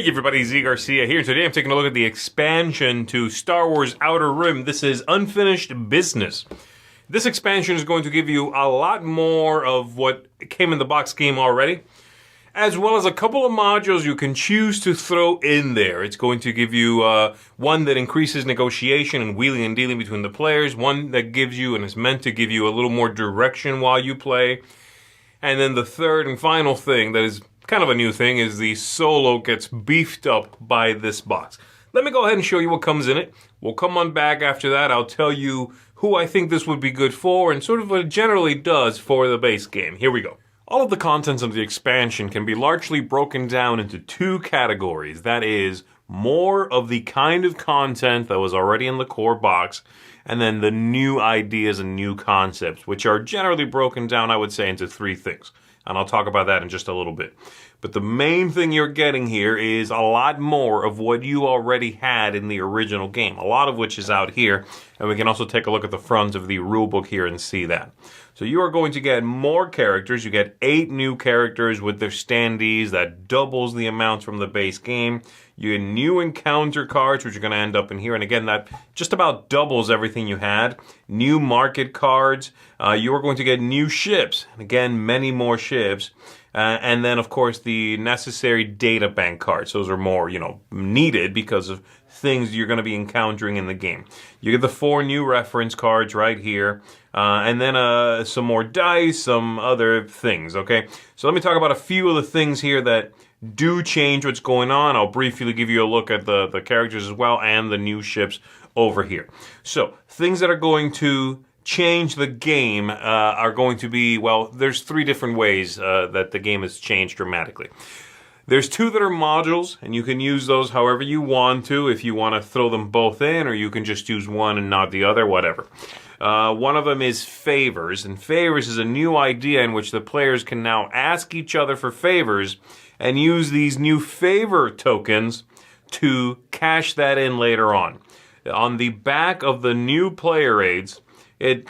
everybody, Z Garcia here. Today I'm taking a look at the expansion to Star Wars Outer Rim. This is Unfinished Business. This expansion is going to give you a lot more of what came in the box game already, as well as a couple of modules you can choose to throw in there. It's going to give you one that increases negotiation and wheeling and dealing between the players, one that gives you and is meant to give you a little more direction while you play, and then the third and final thing that is kind of a new thing is the solo gets beefed up by this box. Let me go ahead and show you what comes in it. We'll come on back after that. I'll tell you who I think this would be good for and sort of what it generally does for the base game. Here we go. All of the contents of the expansion can be largely broken down into two categories. That is, more of the kind of content that was already in the core box, and then the new ideas and new concepts, which are generally broken down, I would say, into three things. And I'll talk about that in just a little bit. But the main thing you're getting here is a lot more of what you already had in the original game, a lot of which is out here. And we can also take a look at the front of the rulebook here and see that. So you are going to get more characters. You get 8 new characters with their standees. That doubles the amounts from the base game. You get new encounter cards, which are going to end up in here. And again, that just about doubles everything you had. New market cards. You are going to get new ships. And again, many more ships. And then, of course, the necessary data bank cards. Those are more, needed because of things you're going to be encountering in the game. You get the 4 new reference cards right here. And then some more dice, some other things, okay? So let me talk about a few of the things here that do change what's going on. I'll briefly give you a look at the characters as well and the new ships over here. So, things that are going to change the game are going to be, well, there's 3 different ways that the game has changed dramatically. There's 2 that are modules, and you can use those however you want to, if you want to throw them both in, or you can just use one and not the other, whatever. One of them is favors, and favors is a new idea in which the players can now ask each other for favors and use these new favor tokens to cash that in later on. On the back of the new player aids, it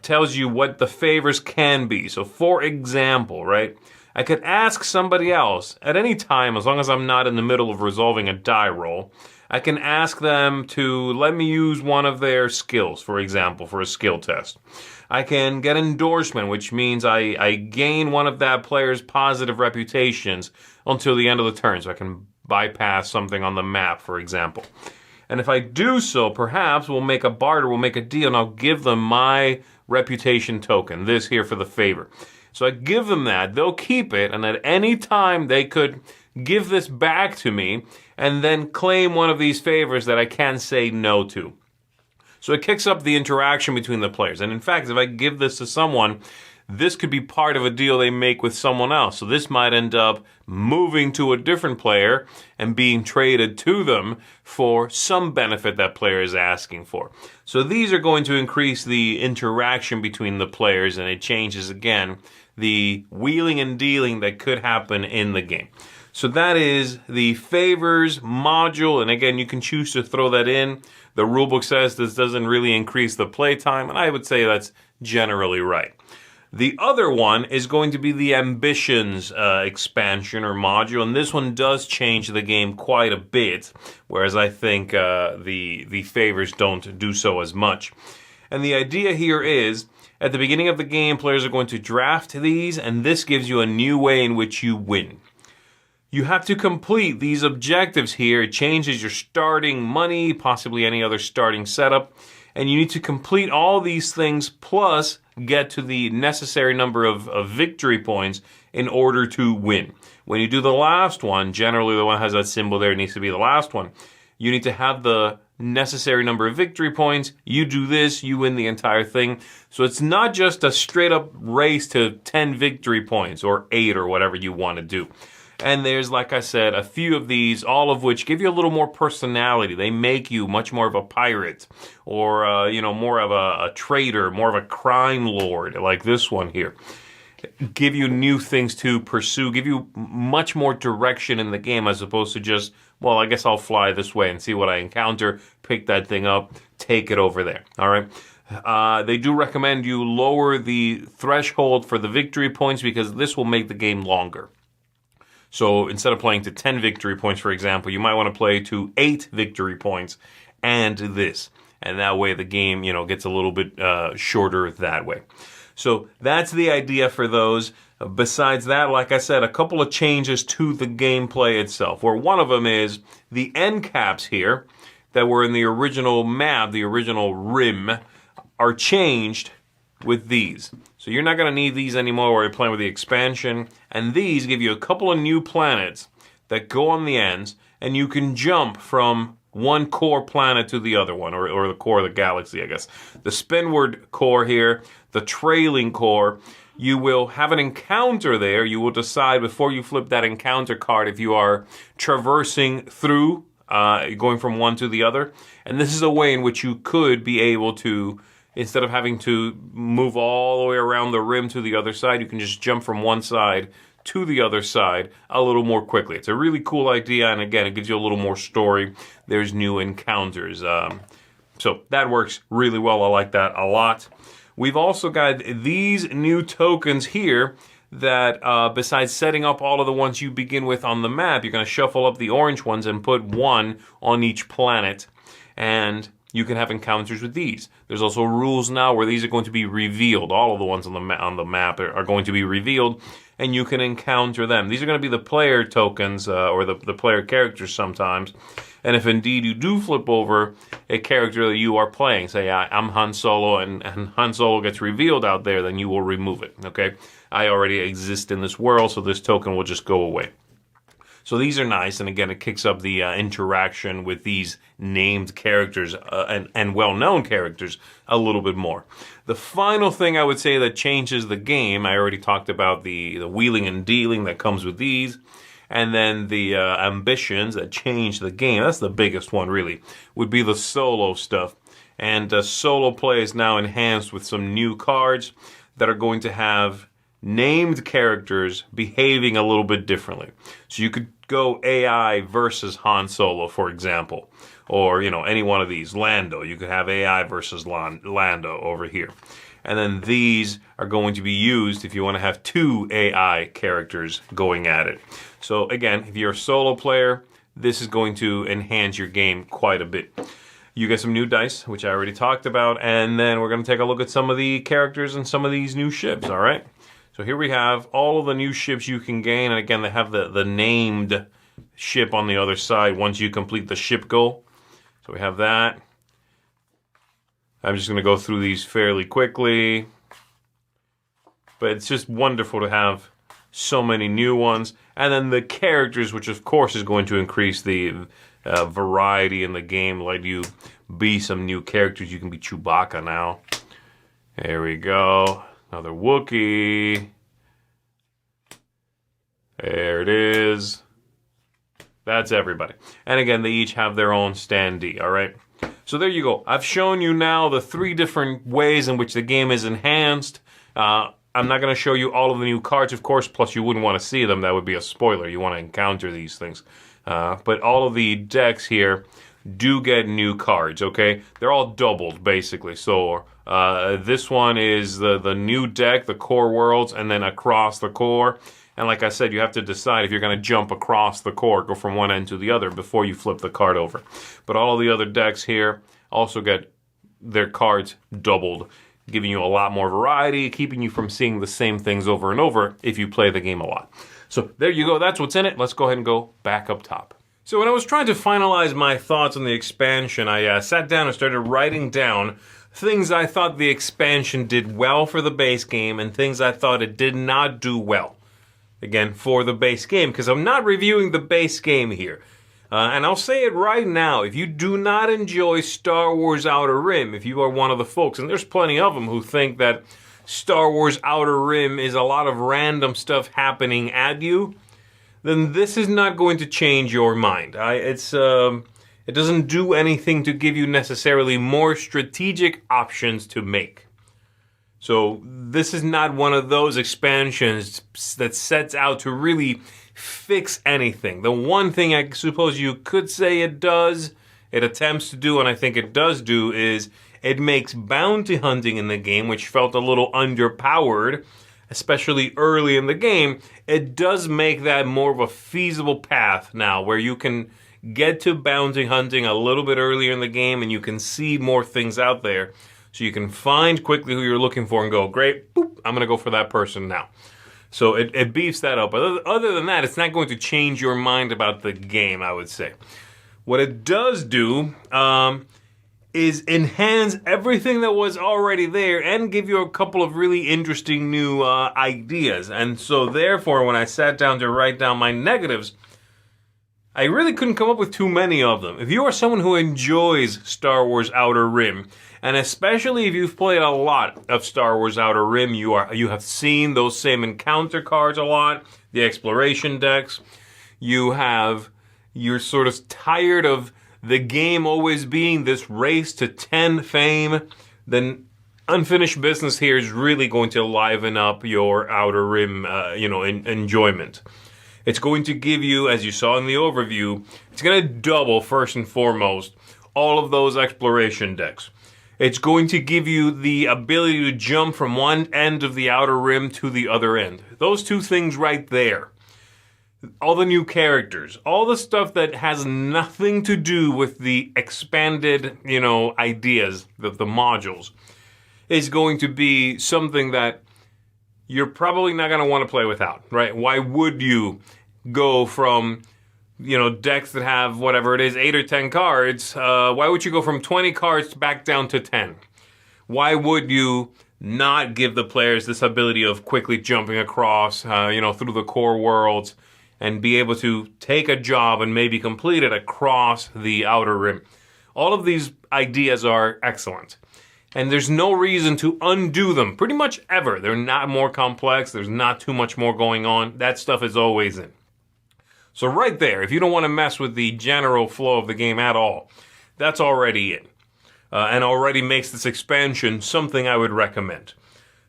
tells you what the favors can be. So for example, right, I could ask somebody else at any time, as long as I'm not in the middle of resolving a die roll, I can ask them to let me use one of their skills, for example, for a skill test. I can get endorsement, which means I gain one of that player's positive reputations until the end of the turn, so I can bypass something on the map, for example. And if I do so, perhaps we'll make a barter, we'll make a deal, and I'll give them my reputation token, this here for the favor. So I give them that, they'll keep it, and at any time they could give this back to me and then claim one of these favors that I can say no to. So it kicks up the interaction between the players. And in fact, if I give this to someone, this could be part of a deal they make with someone else. So this might end up moving to a different player and being traded to them for some benefit that player is asking for. So these are going to increase the interaction between the players, and it changes, again, the wheeling and dealing that could happen in the game. So that is the favors module, and again, you can choose to throw that in. The rulebook says this doesn't really increase the playtime, and I would say that's generally right. The other one is going to be the ambitions expansion or module, and this one does change the game quite a bit, whereas I think the favors don't do so as much. And the idea here is, at the beginning of the game, players are going to draft these, and this gives you a new way in which you win. You have to complete these objectives here. It changes your starting money, possibly any other starting setup, and you need to complete all these things plus get to the necessary number of victory points in order to win. When you do the last one, generally the one that has that symbol there, it needs to be the last one. You need to have the necessary number of victory points. You do this, you win the entire thing. So it's not just a straight up race to 10 victory points or 8 or whatever you want to do. And there's, like I said, a few of these, all of which give you a little more personality. They make you much more of a pirate or, more of a trader, more of a crime lord, like this one here. Give you new things to pursue, give you much more direction in the game as opposed to just, well, I guess I'll fly this way and see what I encounter, pick that thing up, take it over there, all right? They do recommend you lower the threshold for the victory points because this will make the game longer. So instead of playing to 10 victory points, for example, you might want to play to 8 victory points and this. And that way the game, gets a little bit shorter that way. So that's the idea for those. Besides that, like I said, a couple of changes to the gameplay itself, where one of them is the end caps here that were in the original map, the original rim, are changed with these. So you're not going to need these anymore while you're playing with the expansion. And these give you a couple of new planets that go on the ends, and you can jump from one core planet to the other one, or the core of the galaxy, I guess. The spinward core here, the trailing core, you will have an encounter there. You will decide before you flip that encounter card if you are traversing through, going from one to the other. And this is a way in which you could be able to, instead of having to move all the way around the rim to the other side, you can just jump from one side to the other side a little more quickly. It's a really cool idea, and again, it gives you a little more story. There's new encounters. So that works really well. I like that a lot. We've also got these new tokens here that besides setting up all of the ones you begin with on the map, you're going to shuffle up the orange ones and put one on each planet, and you can have encounters with these. There's also rules now where these are going to be revealed. All of the ones on the map are going to be revealed, and you can encounter them. These are going to be the player tokens, or the player characters sometimes. And if indeed you do flip over a character that you are playing, say I'm Han Solo, and Han Solo gets revealed out there, then you will remove it, okay? I already exist in this world, so this token will just go away. So these are nice, and again, it kicks up the interaction with these named characters and well-known characters a little bit more. The final thing I would say that changes the game, I already talked about the wheeling and dealing that comes with these, and then the ambitions that change the game. That's the biggest one, really, would be the solo stuff. And solo play is now enhanced with some new cards that are going to have named characters behaving a little bit differently. So you could go AI versus Han Solo, for example, or, any one of these. Lando, you could have AI versus Lando over here. And then these are going to be used if you want to have two AI characters going at it. So again, if you're a solo player, this is going to enhance your game quite a bit. You get some new dice, which I already talked about, and then we're going to take a look at some of the characters and some of these new ships, all right? So here we have all of the new ships you can gain, and again, they have the named ship on the other side once you complete the ship goal. So we have that. I'm just going to go through these fairly quickly, but it's just wonderful to have so many new ones. And then the characters, which of course is going to increase the variety in the game, let you be some new characters. You can be Chewbacca now. There we go. Another Wookiee. There it is. That's everybody. And again, they each have their own standee, all right? So there you go. I've shown you now the 3 different ways in which the game is enhanced. I'm not going to show you all of the new cards, of course, plus you wouldn't want to see them. That would be a spoiler. You want to encounter these things. But all of the decks here do get new cards, okay? They're all doubled, basically. So this one is the new deck, the core worlds, and then across the core. And like I said, you have to decide if you're going to jump across the core, go from one end to the other before you flip the card over. But all of the other decks here also get their cards doubled, giving you a lot more variety, keeping you from seeing the same things over and over if you play the game a lot. So there you go. That's what's in it. Let's go ahead and go back up top. So when I was trying to finalize my thoughts on the expansion, I sat down and started writing down things I thought the expansion did well for the base game and things I thought it did not do well. Again, for the base game, because I'm not reviewing the base game here. And I'll say it right now, if you do not enjoy Star Wars Outer Rim, if you are one of the folks, and there's plenty of them who think that Star Wars Outer Rim is a lot of random stuff happening at you, then this is not going to change your mind. It doesn't do anything to give you necessarily more strategic options to make. So this is not one of those expansions that sets out to really fix anything. The one thing I suppose you could say it does, it attempts to do, and I think it does do, is it makes bounty hunting in the game, which felt a little underpowered, especially early in the game, it does make that more of a feasible path now, where you can get to bounty hunting a little bit earlier in the game and you can see more things out there. So you can find quickly who you're looking for and go, great, boop, I'm going to go for that person now. So it beefs that up. But other than that, it's not going to change your mind about the game, I would say. What it does do is enhance everything that was already there and give you a couple of really interesting new ideas. And so therefore, when I sat down to write down my negatives, I really couldn't come up with too many of them. If you are someone who enjoys Star Wars Outer Rim, and especially if you've played a lot of Star Wars Outer Rim, you have seen those same encounter cards a lot, the exploration decks. You're sort of tired of the game always being this race to 10 fame, then Unfinished Business here is really going to liven up your Outer Rim, enjoyment. It's going to give you, as you saw in the overview, it's going to double, first and foremost, all of those exploration decks. It's going to give you the ability to jump from one end of the Outer Rim to the other end. Those two things right there. All the new characters, all the stuff that has nothing to do with the expanded, ideas, the modules, is going to be something that you're probably not going to want to play without, right? Why would you go from, decks that have whatever it is, 8 or 10 cards? Why would you go from 20 cards back down to 10? Why would you not give the players this ability of quickly jumping across, through the core worlds and be able to take a job and maybe complete it across the Outer Rim? All of these ideas are excellent. And there's no reason to undo them, pretty much ever. They're not more complex. There's not too much more going on. That stuff is always in. So right there, if you don't want to mess with the general flow of the game at all, that's already in. And already makes this expansion something I would recommend.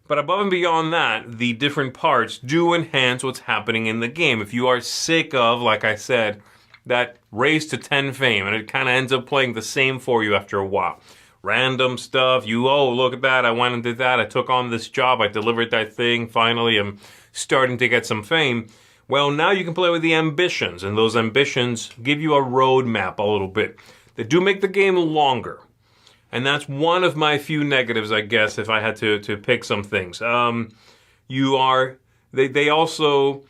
But above and beyond that, the different parts do enhance what's happening in the game. If you are sick of, like I said, that race to 10 fame, and it kind of ends up playing the same for you after a while. Random stuff, look at that, I went and did that, I took on this job, I delivered that thing, finally I'm starting to get some fame. Well, now you can play with the ambitions, and those ambitions give you a roadmap a little bit. They do make the game longer. And that's one of my few negatives, I guess, if I had to pick some things. They also,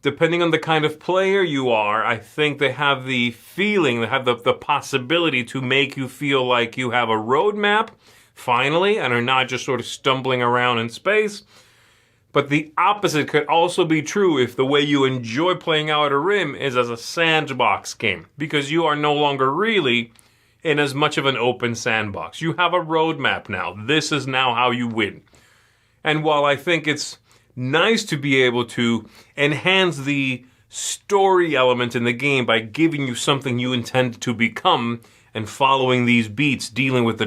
depending on the kind of player you are, I think they have the feeling, they have the possibility to make you feel like you have a roadmap, finally, and are not just sort of stumbling around in space. But the opposite could also be true if the way you enjoy playing Outer Rim is as a sandbox game, because you are no longer really in as much of an open sandbox. You have a roadmap now. This is now how you win. And while I think it's nice to be able to enhance the story element in the game by giving you something you intend to become and following these beats, dealing with the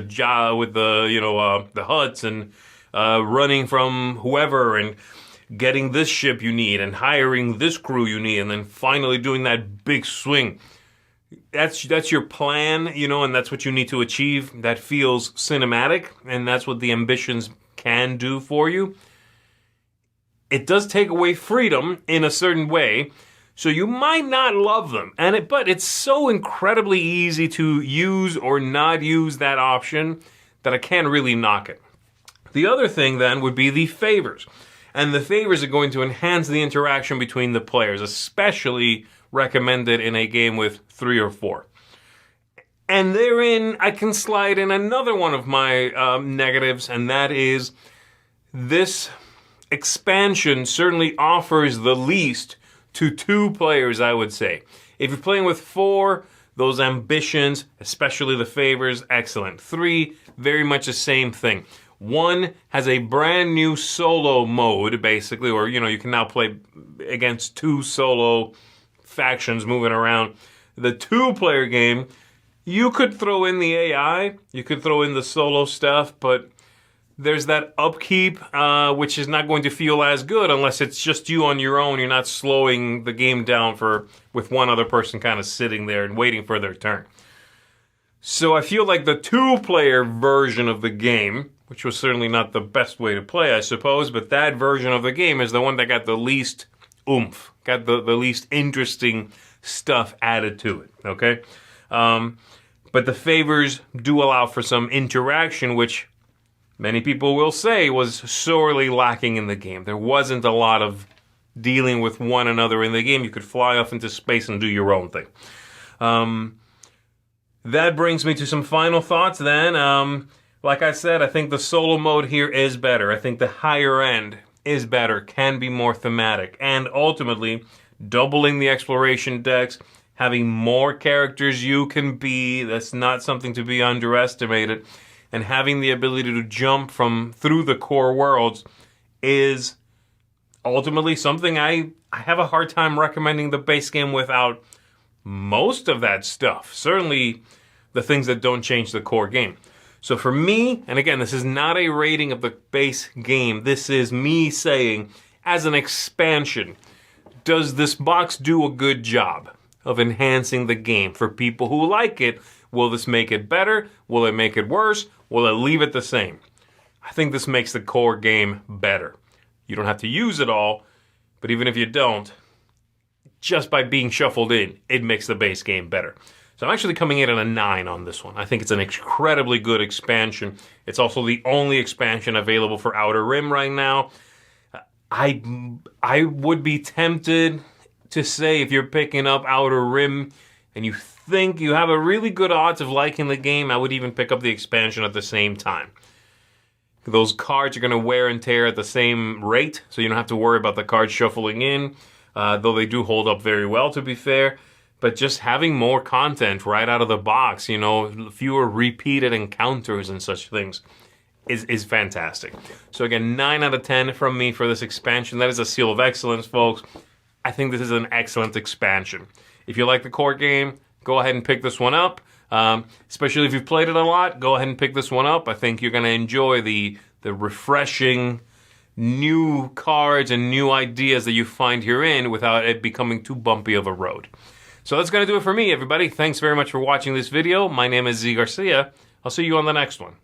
huts and running from whoever and getting this ship you need and hiring this crew you need and then finally doing that big swing. That's your plan, and that's what you need to achieve. That feels cinematic, and that's what the ambitions can do for you. It does take away freedom in a certain way, so you might not love them. But it's so incredibly easy to use or not use that option that I can't really knock it. The other thing then would be the favors. And the favors are going to enhance the interaction between the players, especially recommended in a game with 3 or 4. And therein, I can slide in another one of my negatives, and that is this expansion certainly offers the least to 2 players, I would say. If you're playing with 4, those ambitions, especially the favors, excellent. 3, very much the same thing. 1 has a brand new solo mode, basically, or, you can now play against 2 solo factions moving around. The 2-player game, you could throw in the AI, you could throw in the solo stuff, but there's that upkeep, which is not going to feel as good unless it's just you on your own. You're not slowing the game down with one other person kind of sitting there and waiting for their turn. So I feel like the two-player version of the game, which was certainly not the best way to play, I suppose, but that version of the game is the one that got the least oomph, got the least interesting stuff added to it, okay? But the favors do allow for some interaction, which many people will say was sorely lacking in the game. There wasn't a lot of dealing with one another in the game. You could fly off into space and do your own thing. That brings me to some final thoughts then. Like I said, I think the solo mode here is better. I think the higher end is better, can be more thematic, and ultimately, doubling the exploration decks, having more characters you can be, that's not something to be underestimated, and having the ability to jump through the core worlds is ultimately something I have a hard time recommending the base game without most of that stuff. Certainly the things that don't change the core game. So for me, and again, this is not a rating of the base game. This is me saying, as an expansion, does this box do a good job of enhancing the game for people who like it? Will this make it better? Will it make it worse? Will it leave it the same? I think this makes the core game better. You don't have to use it all, but even if you don't, just by being shuffled in, it makes the base game better. So I'm actually coming in at a 9 on this one. I think it's an incredibly good expansion. It's also the only expansion available for Outer Rim right now. I would be tempted to say, if you're picking up Outer Rim and you think you have a really good odds of liking the game, I would even pick up the expansion at the same time. Those cards are going to wear and tear at the same rate, so you don't have to worry about the cards shuffling in, though they do hold up very well, to be fair. But just having more content right out of the box, you know, fewer repeated encounters and such things is fantastic. So again, 9 out of 10 from me for this expansion. That is a seal of excellence, folks. I think this is an excellent expansion. If you like the core game, go ahead and pick this one up. Especially if you've played it a lot, go ahead and pick this one up. I think you're going to enjoy the refreshing new cards and new ideas that you find herein without it becoming too bumpy of a road. So that's going to do it for me, everybody. Thanks very much for watching this video. My name is Z Garcia. I'll see you on the next one.